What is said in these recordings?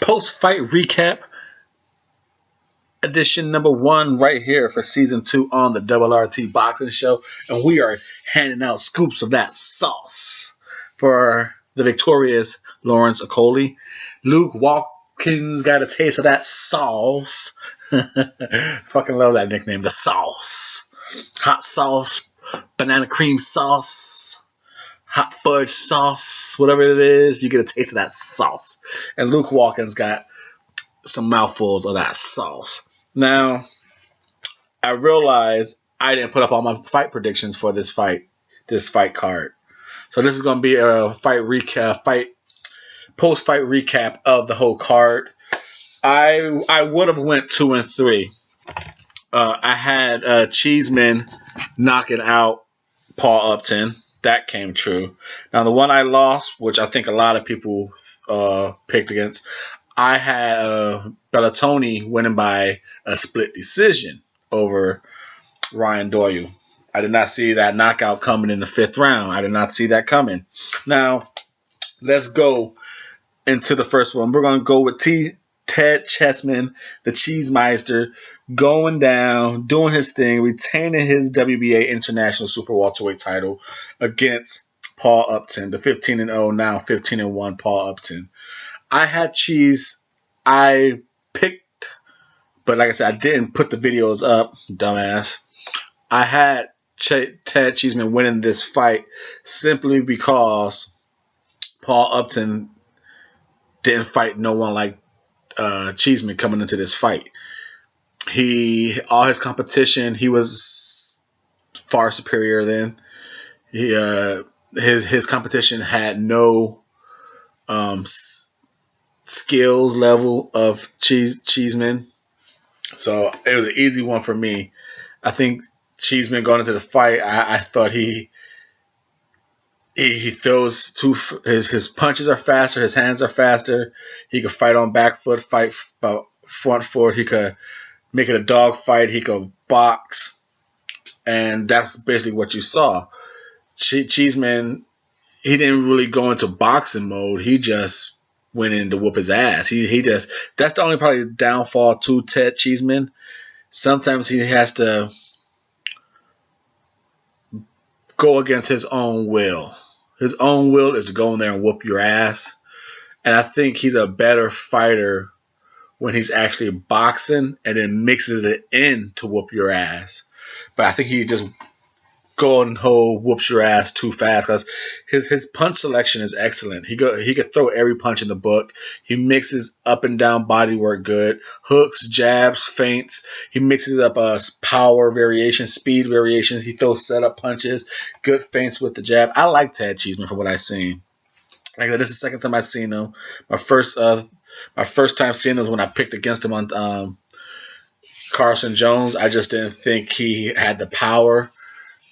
Post-fight recap edition number 1 right here for season 2 on the Double RT Boxing Show, and we are handing out scoops of that sauce for the victorious Lawrence Okolie. Luke Watkins got a taste of that sauce. Fucking love that nickname, the sauce. Hot sauce, banana cream sauce, hot fudge sauce, whatever it is, you get a taste of that sauce. And Luke Watkins got some mouthfuls of that sauce. Now, I realized I didn't put up all my fight predictions for this fight card. So this is going to be a post-fight recap of the whole card. I would have went 2 and 3. I had Cheeseman knocking out Paul Upton. That came true. Now the one I lost, which I think a lot of people picked against, I had Bellotti winning by a split decision over Ryan Doyle. I did not see that knockout coming in the 5th round. I did not see that coming. Now, let's go into the first one. We're going to go with Ted Cheeseman, the Cheesemeister, going down, doing his thing, retaining his WBA International Super Welterweight title against Paul Upton, the 15-0, now 15-1 Paul Upton. I had Cheese. I picked, but like I said, I didn't put the videos up, dumbass. I had Ted Cheeseman winning this fight simply because Paul Upton didn't fight no one like Cheeseman coming into this fight. All his competition, he was far superior than. His competition had no skills level of Cheeseman, so it was an easy one for me. I think Cheeseman going into the fight, I thought he throws his punches are faster, his hands are faster. He could fight on back foot, fight about front foot. He could make it a dog fight. He could box, and that's basically what you saw. Cheeseman, he didn't really go into boxing mode. He just went in to whoop his ass. That's the only probably downfall to Ted Cheeseman. Sometimes he has to go against his own will. His own will is to go in there and whoop your ass. And I think he's a better fighter when he's actually boxing and then mixes it in to whoop your ass. But I think he just go and whoops your ass too fast because his punch selection is excellent. He could throw every punch in the book. He mixes up and down body work good. Hooks, jabs, feints. He mixes up power variations, speed variations. He throws setup punches, good feints with the jab. I like Ted Cheeseman from what I've seen. Like this is the second time I've seen him. My first time seeing him was when I picked against him on Carson Jones. I just didn't think he had the power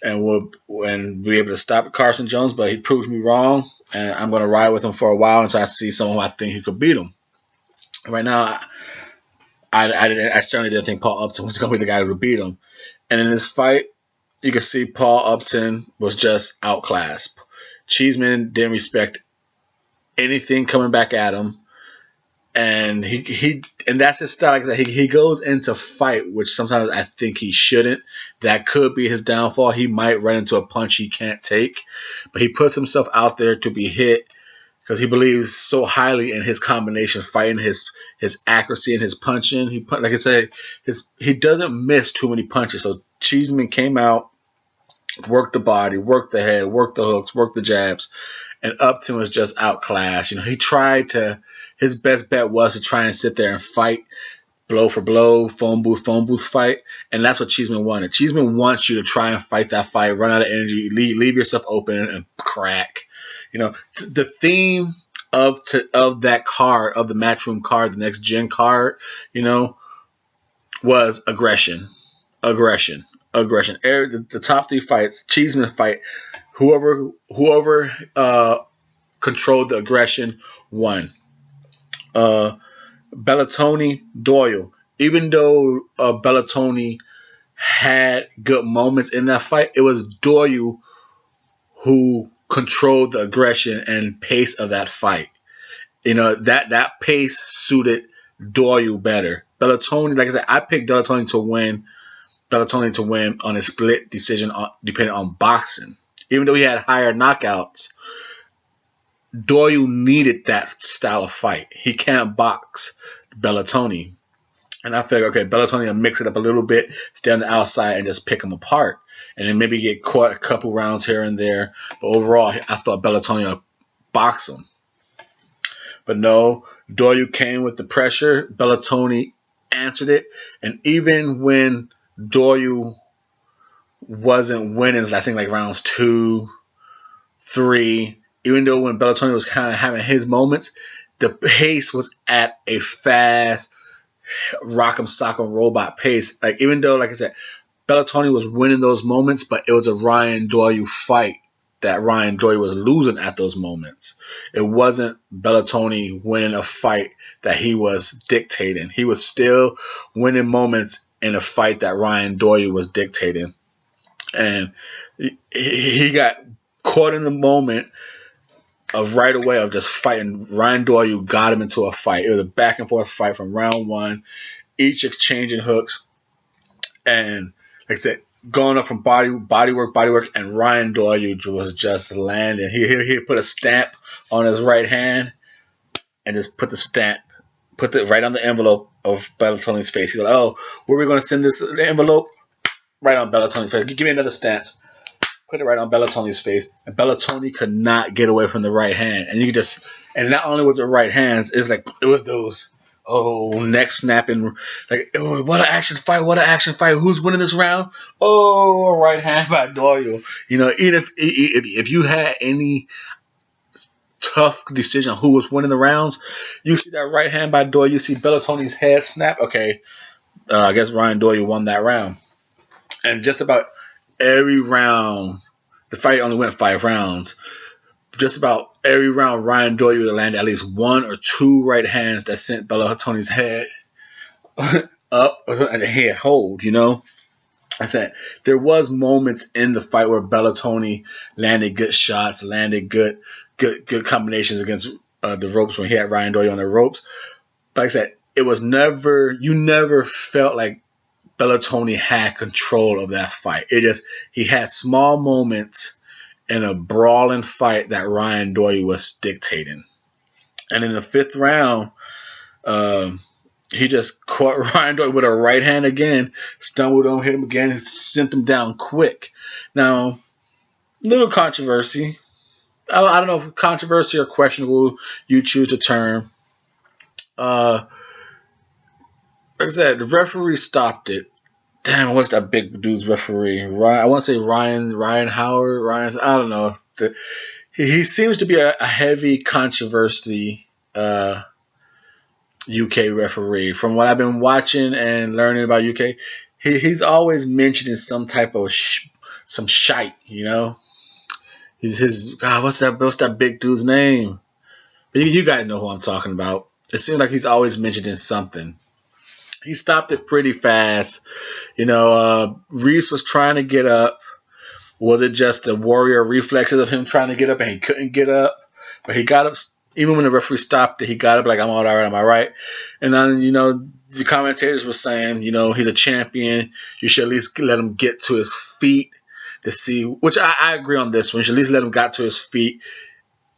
and would be able to stop Carson Jones, but he proved me wrong, and I'm going to ride with him for a while until I see someone who I think he could beat him. Right now, I certainly didn't think Paul Upton was going to be the guy who would beat him. And in this fight, you can see Paul Upton was just outclassed. Cheeseman didn't respect anything coming back at him. And and that's his style. Like I said, he goes into fight, which sometimes I think he shouldn't. That could be his downfall. He might run into a punch he can't take, but he puts himself out there to be hit because he believes so highly in his combination fighting, his accuracy and his punching. Like I said, he doesn't miss too many punches. So Cheeseman came out, worked the body, worked the head, worked the hooks, worked the jabs, and Upton was just outclassed. He tried to. His best bet was to try and sit there and fight blow for blow, phone booth fight, and that's what Cheeseman wanted. Cheeseman wants you to try and fight that fight, run out of energy, leave yourself open, and crack. The theme of that card, of the Matchroom card, the next gen card, was aggression. The top 3 fights, Cheeseman fight, whoever controlled the aggression won. Bellotti, Doyle. Even though Bellotti had good moments in that fight, it was Doyle who controlled the aggression and pace of that fight. that pace suited Doyle better. Bellotti, like I said, I picked Bellotti to win on a split decision, depending on boxing. Even though he had higher knockouts, Doyle needed that style of fight. He can't box Bellotti. And I figured, okay, Bellotti will mix it up a little bit, stay on the outside, and just pick him apart. And then maybe get caught a couple rounds here and there. But overall, I thought Bellotti would box him. But no, Doyle came with the pressure. Bellotti answered it. And even when Doyle wasn't winning, I think like rounds 2, 3, even though when Bellotti was kind of having his moments, the pace was at a fast, rock'em sock'em robot pace. Like, even though, like I said, Bellotti was winning those moments, but it was a Ryan Doyle fight that Ryan Doyle was losing at those moments. It wasn't Bellotti winning a fight that he was dictating. He was still winning moments in a fight that Ryan Doyle was dictating. And he got caught in the moment of right away of just fighting. Ryan Doyle got him into a fight. It was a back and forth fight from round 1, each exchanging hooks. And like I said, going up from body work, and Ryan Doyle was just landing. He put a stamp on his right hand and just put it right on the envelope of Bellotti's face. He's like, oh, where are we going to send this envelope? Right on Bellotti's face. Give me another stamp. Put it right on Bellotti's face. And Bellotti could not get away from the right hand. And not only was it right hands, it was those neck snapping, like, oh, what an action fight, who's winning this round? Oh, right hand by Doyle. Even if you had any tough decision on who was winning the rounds, you see that right hand by Doyle, you see Bellotti's head snap, okay, I guess Ryan Doyle won that round. And just about every round, the fight only went 5 rounds, just about every round, Ryan Doyle landed at least 1 or 2 right hands that sent Bellotti's head up and the head hold, I said there was moments in the fight where Bellotti landed good shots, landed good combinations against the ropes when he had Ryan Doyle on the ropes. But like I said, it was you never felt like Bellotti had control of that fight. He had small moments in a brawling fight that Ryan Doyle was dictating. And in the 5th round, he just caught Ryan Doyle with a right hand again, stumbled on, hit him again, sent him down quick. Now, little controversy. I don't know if controversy or questionable you choose the term. Like I said, the referee stopped it. Damn, what's that big dude's referee? I want to say Ryan Howard. I don't know. He seems to be a heavy controversy UK referee. From what I've been watching and learning about UK, he's always mentioning some type of some shite, God, what's that big dude's name? But you guys know who I'm talking about. It seems like he's always mentioning something. He stopped it pretty fast. Reese was trying to get up. Was it just the warrior reflexes of him trying to get up and he couldn't get up? But he got up. Even when the referee stopped it, he got up like, I'm all right, am I right? And then, the commentators were saying, he's a champion. You should at least let him get to his feet to see, which I agree on this one. You should at least let him get to his feet.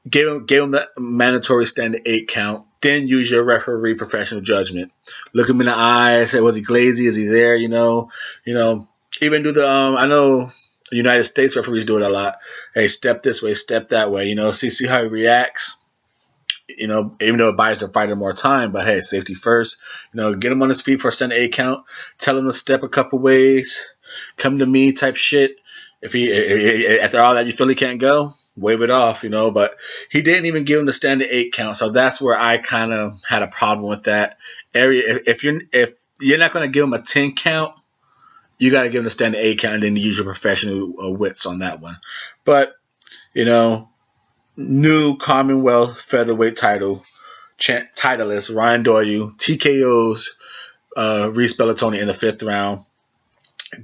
Gave him the mandatory standard 8 count. Then use your referee professional judgment. Look him in the eye. Say, was he glazy? Is he there? Even do the I know United States referees do it a lot. Hey, step this way, step that way. See how he reacts. Even though it buys the fighter more time, but hey, safety first. Get him on his feet for a standard 8 count. Tell him to step a couple ways. Come to me type shit. If after all that you feel he can't go, wave it off, but he didn't even give him the standard 8 count. So that's where I kind of had a problem with that area. If you're not going to give him a 10 count, you got to give him the standard 8 count and then use your professional wits on that one. But, new Commonwealth featherweight titleist Ryan Doyle TKOs Reese Bellotti in the 5th round.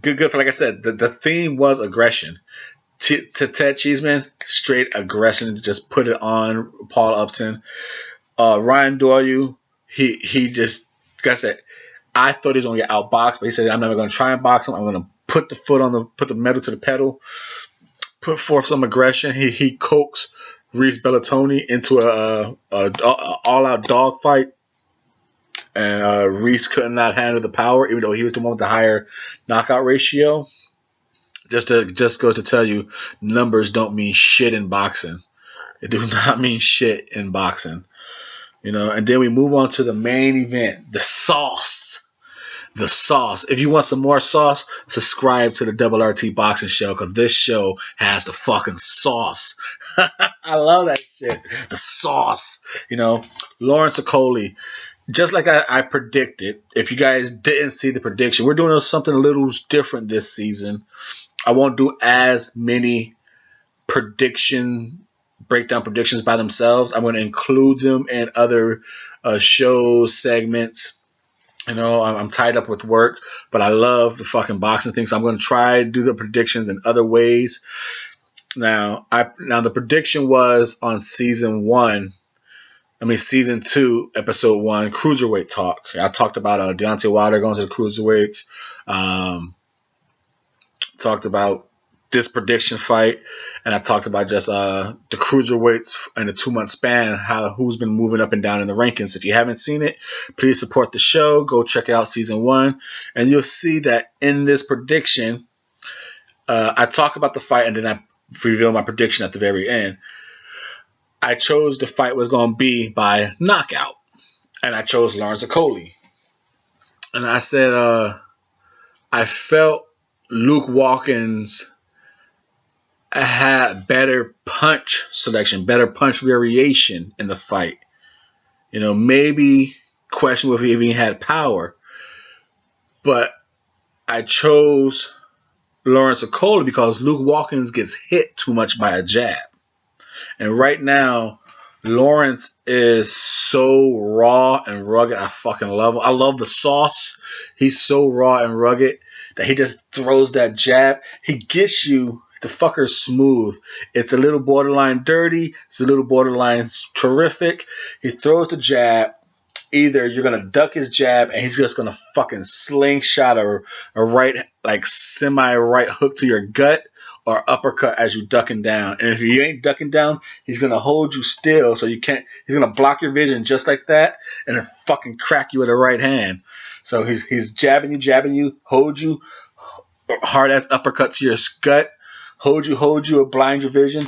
Good. Like I said, the theme was aggression. To Ted Cheeseman, straight aggression. Just put it on Paul Upton. Ryan Doyle, he just, like I said, I thought he was gonna get outboxed, but he said I'm never gonna try and box him. I'm gonna put the metal to the pedal, put forth some aggression. He coaxed Reese Bellotti into a all out dog fight, and Reese could not handle the power, even though he was the one with the higher knockout ratio. Just goes to tell you, numbers don't mean shit in boxing. It do not mean shit in boxing. And then we move on to the main event, the sauce. The sauce. If you want some more sauce, subscribe to the Double RT Boxing Show, because this show has the fucking sauce. I love that shit. The sauce. Lawrence Okolie. Just like I predicted, if you guys didn't see the prediction, we're doing something a little different this season. I won't do as many breakdown predictions by themselves. I'm going to include them in other shows, segments. I'm tied up with work, but I love the fucking boxing thing, so I'm going to try to do the predictions in other ways. Now the prediction was on season 2, episode 1, cruiserweight talk. I talked about Deontay Wilder going to the cruiserweights. Talked about this prediction fight, and I talked about just the cruiserweights in a 2-month span, who's been moving up and down in the rankings. If you haven't seen it, please support the show. Go check out season 1, and you'll see that in this prediction, I talk about the fight, and then I reveal my prediction at the very end. I chose the fight was going to be by knockout, and I chose Lawrence Okolie. And I said I felt Luke Watkins had better punch selection, better punch variation in the fight. Maybe questionable if he even had power. But I chose Lawrence Okolie because Luke Watkins gets hit too much by a jab. And right now, Lawrence is so raw and rugged. I fucking love him. I love the sauce. He's so raw and rugged that he just throws that jab. He gets you. The fucker's smooth. It's a little borderline dirty. It's a little borderline terrific. He throws the jab. Either you're going to duck his jab and he's just going to fucking slingshot a right, like semi-right hook to your gut, or uppercut as you ducking down. And if you ain't ducking down, he's going to hold you still so you can't. He's going to block your vision just like that and then fucking crack you with a right hand. So he's jabbing you, hold you, hard-ass uppercut to your gut, hold you, or blind your vision,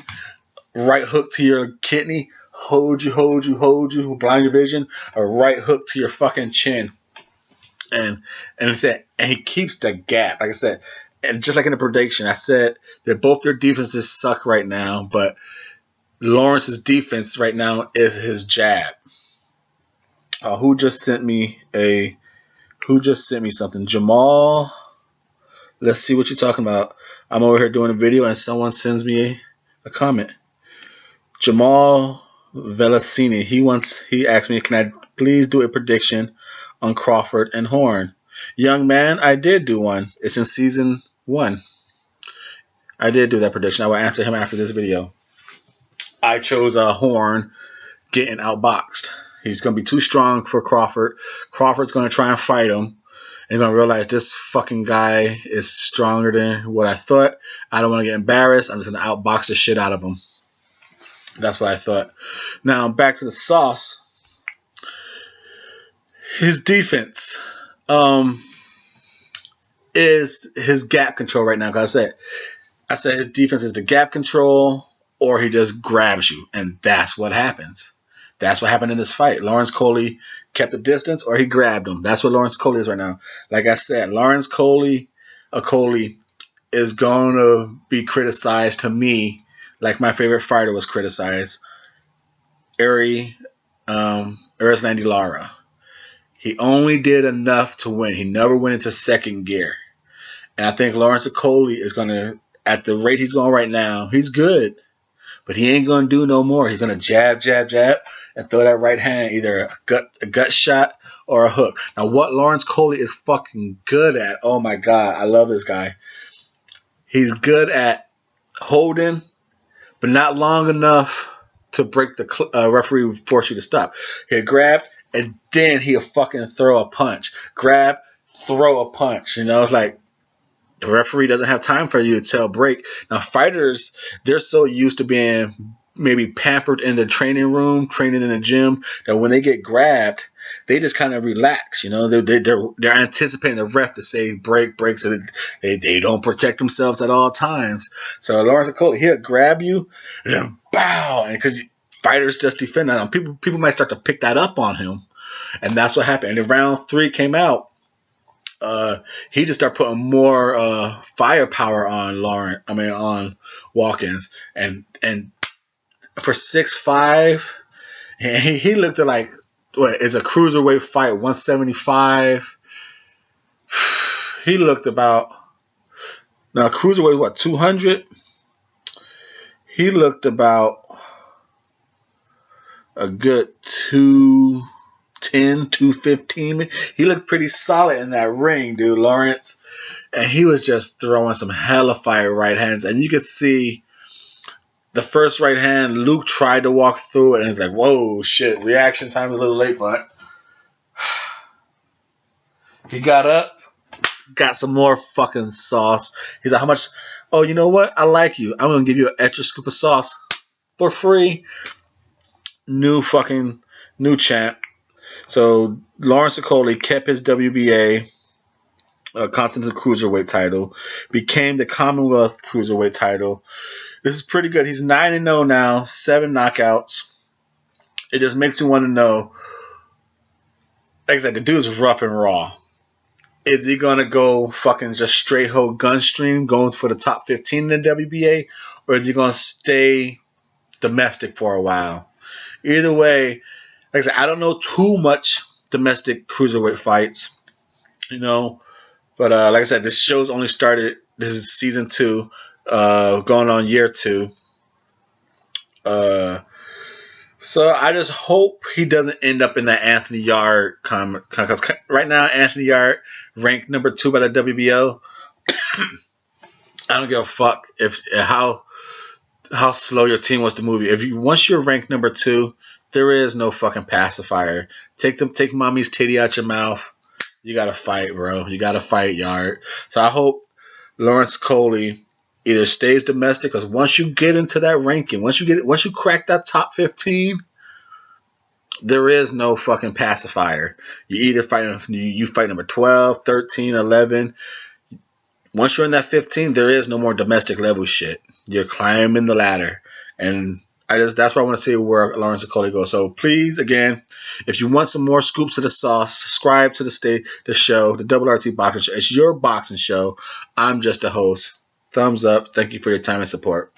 right hook to your kidney, hold you, blind your vision, a right hook to your fucking chin. And he keeps the gap. Like I said, and just like in the prediction, I said that both their defenses suck right now, but Lawrence's defense right now is his jab. Who just sent me something? Jamal. Let's see what you're talking about. I'm over here doing a video and someone sends me a comment. Jamal Velocini. He asked me, can I please do a prediction on Crawford and Horn? Young man, I did do one. It's in season 1. I did do that prediction. I will answer him after this video. I chose Horn getting outboxed. He's going to be too strong for Crawford. Crawford's going to try and fight him. And you're going to realize this fucking guy is stronger than what I thought. I don't want to get embarrassed. I'm just going to outbox the shit out of him. That's what I thought. Now, back to the sauce. His defense is his gap control right now. Because I said his defense is the gap control, or he just grabs you. And that's what happens. That's what happened in this fight. Lawrence Okolie kept the distance, or he grabbed him. That's what Lawrence Okolie is right now. Like I said, Lawrence Okolie is going to be criticized to me like my favorite fighter was criticized, Erislandy Lara. He only did enough to win. He never went into second gear. And I think Lawrence Okolie is going to, at the rate he's going right now, he's good. But he ain't going to do no more. He's going to jab, and throw that right hand, either a gut shot or a hook. Now, what Lawrence Okolie is fucking good at, oh my God, I love this guy. He's good at holding, but not long enough to break the referee would force you to stop. He'd grab, and then he'll fucking throw a punch. Grab, throw a punch. You know, it's like the referee doesn't have time for you to tell break. Now, fighters, they're so used to being maybe pampered in the training room, training in the gym, that when they get grabbed, they just kind of relax. You know, they're anticipating the ref to say break, so that they don't protect themselves at all times. So Lawrence Okolie, he'll grab you and then bow, and because fighters just defend on him, people might start to pick that up on him, and that's what happened. And then round 3 came out. He just started putting more firepower on Watkins, and for 6'5", he looked at like what is a cruiserweight fight, 175. He looked about now cruiserweight what 200. He looked about a good 210, 215. He looked pretty solid in that ring, dude, Lawrence. And he was just throwing some hella fire right hands. And you could see the first right hand, Luke tried to walk through it, and it's like, whoa, shit, reaction time a little late, but he got up, got some more fucking sauce. He's like, how much? Oh, you know what? I like you. I'm going to give you an extra scoop of sauce for free. New champ. So Lawrence Okolie kept his WBA Continental Cruiserweight title, became the Commonwealth Cruiserweight title. This is pretty good. He's 9-0 now, 7 knockouts. It just makes me want to know, like I said, the dude's rough and raw. Is he going to go fucking just straight whole gun stream, going for the top 15 in the WBA, or is he going to stay domestic for a while? Either way, like I said, I don't know too much domestic cruiserweight fights, you know. But like I said, this show's only started. This is season 2, going on year 2. So I just hope he doesn't end up in that Anthony Yarde because right now Anthony Yarde ranked number 2 by the WBO. I don't give a fuck if how slow your team wants to move you. Once you're ranked number 2, there is no fucking pacifier. Take mommy's titty out your mouth. You gotta fight, bro. You gotta fight, Yarde. So I hope Lawrence Okolie either stays domestic, because once you get into that ranking, once you crack that top 15, there is no fucking pacifier. You fight number 12, 13, 11. Once you're in that 15, there is no more domestic level shit. You're climbing the ladder, and that's why I want to see where Lawrence Okolie goes. So please, again, if you want some more scoops of the sauce, subscribe to the show, the Double RT Boxing Show. It's your boxing show. I'm just a host. Thumbs up. Thank you for your time and support.